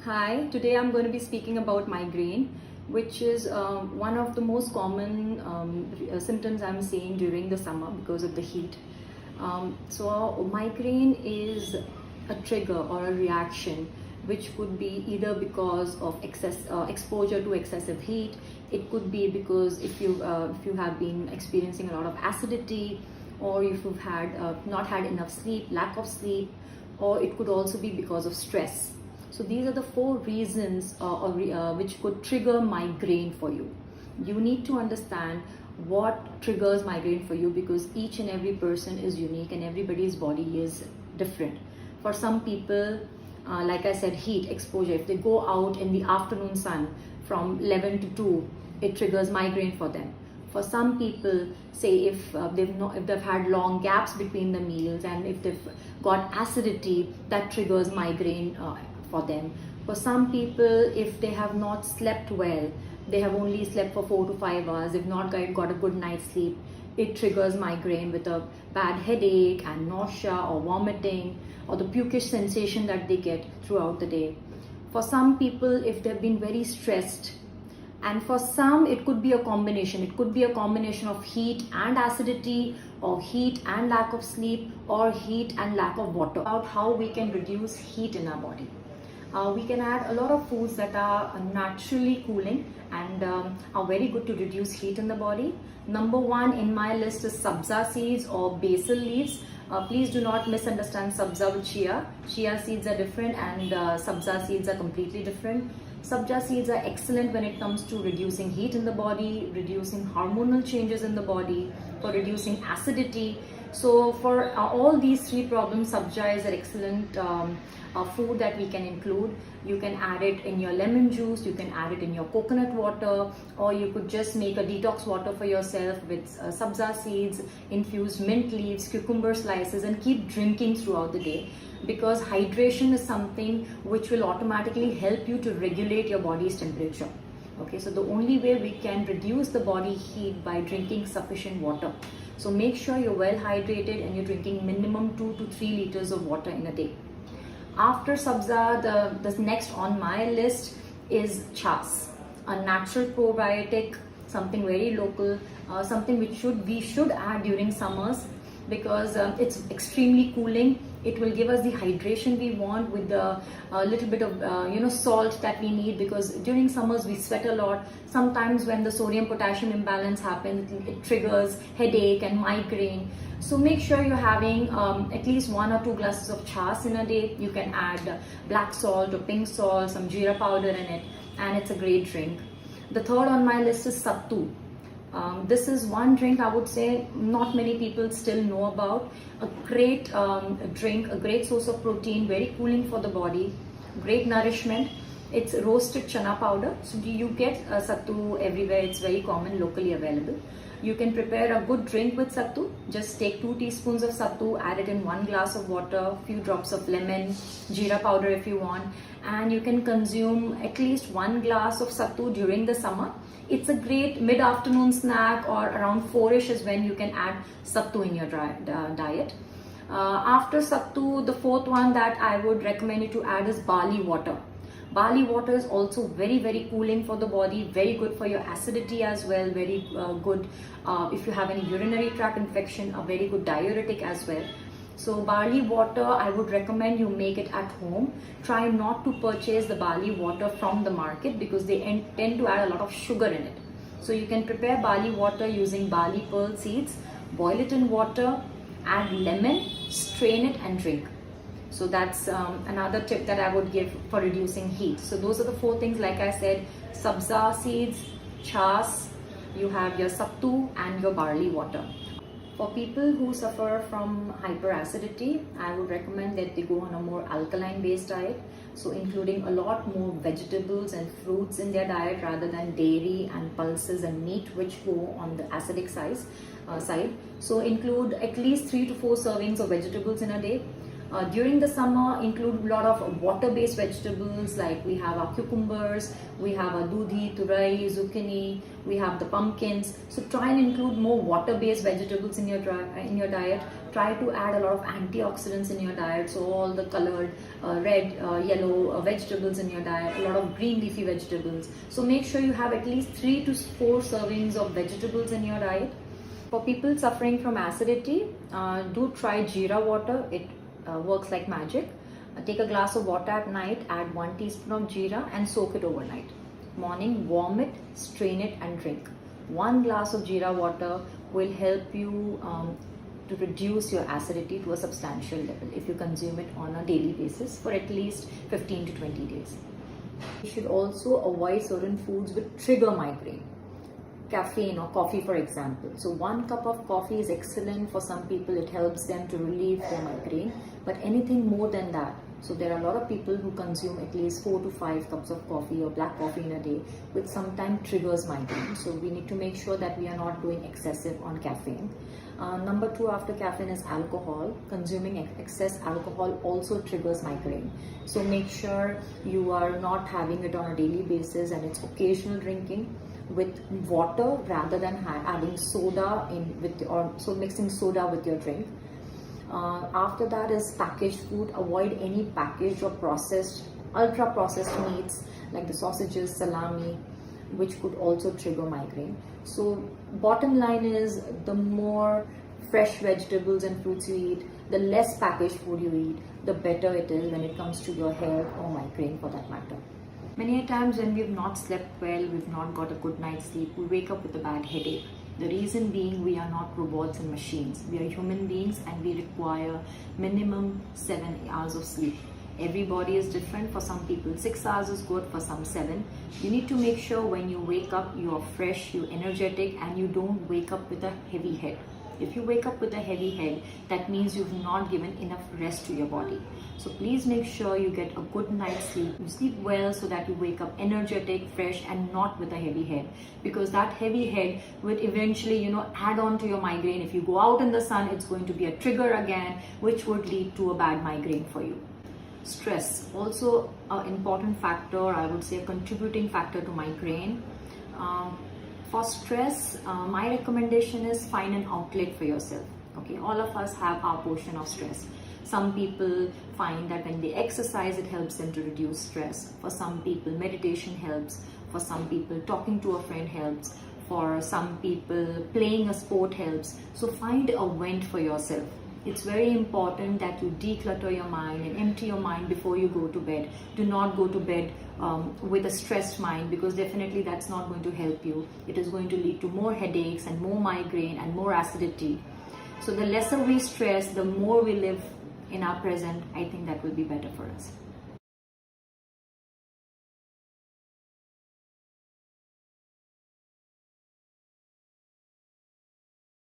Hi, today I'm going to be speaking about migraine, which is one of the most common symptoms I'm seeing during the summer because of the heat. Migraine is a trigger or a reaction which could be either because of exposure to excessive heat. It could be because if you have been experiencing a lot of acidity, or if you've had not had enough sleep, lack of sleep, or it could also be because of stress. So these are the four reasons which could trigger migraine for you. You need to understand what triggers migraine for you, because each and every person is unique and everybody's body is different. For some people, like I said, heat exposure, if they go out in the afternoon sun from 11 to 2, it triggers migraine for them. For some people, say if they've had long gaps between the meals, and if they've got acidity, that triggers migraine for them. For some people, if they have not slept well, they have only slept for 4 to 5 hours, they've not got a good night's sleep, it triggers migraine with a bad headache and nausea or vomiting, or the pukish sensation that they get throughout the day. For some people, if they've been very stressed, and for some it could be a combination. It could be a combination of heat and acidity, or heat and lack of sleep, or heat and lack of water. About how we can reduce heat in our body. We can add a lot of foods that are naturally cooling and are very good to reduce heat in the body. Number one in my list is Sabja seeds or basil leaves. Please do not misunderstand Sabja with chia. Chia seeds are different and Sabja seeds are completely different. Sabja seeds are excellent when it comes to reducing heat in the body, reducing hormonal changes in the body, for reducing acidity. So for all these three problems, Sabja is an excellent food that we can include. You can add it in your lemon juice, you can add it in your coconut water, or you could just make a detox water for yourself with Sabja seeds, infused mint leaves, cucumber slices, and keep drinking throughout the day. Because hydration is something which will automatically help you to regulate your body's temperature. Okay, so the only way we can reduce the body heat by drinking sufficient water. So make sure you're well hydrated and you're drinking minimum 2 to 3 liters of water in a day. After Sabja, the next on my list is Chas, a natural probiotic, something very local, something which we should add during summers, because it's extremely cooling. It will give us the hydration we want with the little bit of salt that we need, because during summers we sweat a lot. Sometimes when the sodium potassium imbalance happens, it triggers headache and migraine. So make sure you're having at least 1 or 2 glasses of chas in a day. You can add black salt or pink salt, some jeera powder in it, and it's a great drink. The third on my list is Sattu. This is one drink I would say not many people still know about. A great drink, a great source of protein, very cooling for the body, great nourishment. It's roasted chana powder. So you get Sattu everywhere. It's very common, locally available. You can prepare a good drink with Sattu. Just take 2 teaspoons of Sattu, add it in 1 glass of water, few drops of lemon, jeera powder if you want, and you can consume at least 1 glass of Sattu during the summer. It's a great mid-afternoon snack, or around 4ish is when you can add Sattu in your diet. After Sattu, the fourth one that I would recommend you to add is barley water. Barley water is also very, very cooling for the body, very good for your acidity as well, very good if you have any urinary tract infection, a very good diuretic as well. So barley water, I would recommend you make it at home. Try not to purchase the barley water from the market, because they tend to add a lot of sugar in it. So you can prepare barley water using barley pearl seeds, boil it in water, add lemon, strain it and drink. So that's another tip that I would give for reducing heat. So those are the 4 things, like I said: Sabja seeds, chas, you have your Sattu, and your barley water. For people who suffer from hyperacidity, I would recommend that they go on a more alkaline based diet. So including a lot more vegetables and fruits in their diet rather than dairy and pulses and meat, which go on the acidic side. So include at least 3 to 4 servings of vegetables in a day. During the summer, include a lot of water-based vegetables, like we have our cucumbers, we have our dudhi, turai, zucchini, we have the pumpkins. So try and include more water-based vegetables in your diet. try to add a lot of antioxidants in your diet. So all the colored red, yellow vegetables in your diet, a lot of green leafy vegetables. So make sure you have at least 3 to 4 servings of vegetables in your diet. For people suffering from acidity, do try jeera water. It works like magic. Take a glass of water at night, add 1 teaspoon of jeera and soak it overnight. Morning, warm it, strain it and drink. 1 glass of jeera water will help you to reduce your acidity to a substantial level if you consume it on a daily basis for at least 15 to 20 days. You should also avoid certain foods which trigger migraine. Caffeine or coffee, for example. So 1 cup of coffee is excellent for some people. It helps them to relieve their migraine, but anything more than that. So there are a lot of people who consume at least 4 to 5 cups of coffee or black coffee in a day, which sometimes triggers migraine. So we need to make sure that we are not going excessive on caffeine. Number 2 after caffeine is alcohol. Consuming excess alcohol also triggers migraine. So make sure you are not having it on a daily basis and it's occasional drinking with water rather than adding soda mixing soda with your drink. After that is packaged food. Avoid any packaged or ultra processed meats like the sausages, salami, which could also trigger migraine. So bottom line is, the more fresh vegetables and fruits you eat, the less packaged food you eat, the better it is when it comes to your health or migraine for that matter. Many a times when we've not slept well, we've not got a good night's sleep, we wake up with a bad headache. The reason being, we are not robots and machines. We are human beings and we require minimum 7 hours of sleep. Everybody is different. For some people 6 hours is good, for some 7. You need to make sure when you wake up, you are fresh, you're energetic, and you don't wake up with a heavy head. If you wake up with a heavy head, that means you've not given enough rest to your body. So please make sure you get a good night's sleep. You sleep well so that you wake up energetic, fresh, and not with a heavy head. Because that heavy head would eventually, add on to your migraine. If you go out in the sun, it's going to be a trigger again, which would lead to a bad migraine for you. Stress, also an important factor, I would say a contributing factor to migraine. For stress, my recommendation is find an outlet for yourself. Okay, all of us have our portion of stress. Some people find that when they exercise, it helps them to reduce stress. For some people, meditation helps. For some people, talking to a friend helps. For some people, playing a sport helps. So find a vent for yourself. It's very important that you declutter your mind and empty your mind before you go to bed. Do not go to bed with a stressed mind, because definitely that's not going to help you. It is going to lead to more headaches and more migraine and more acidity. So the lesser we stress, the more we live in our present, I think that will be better for us.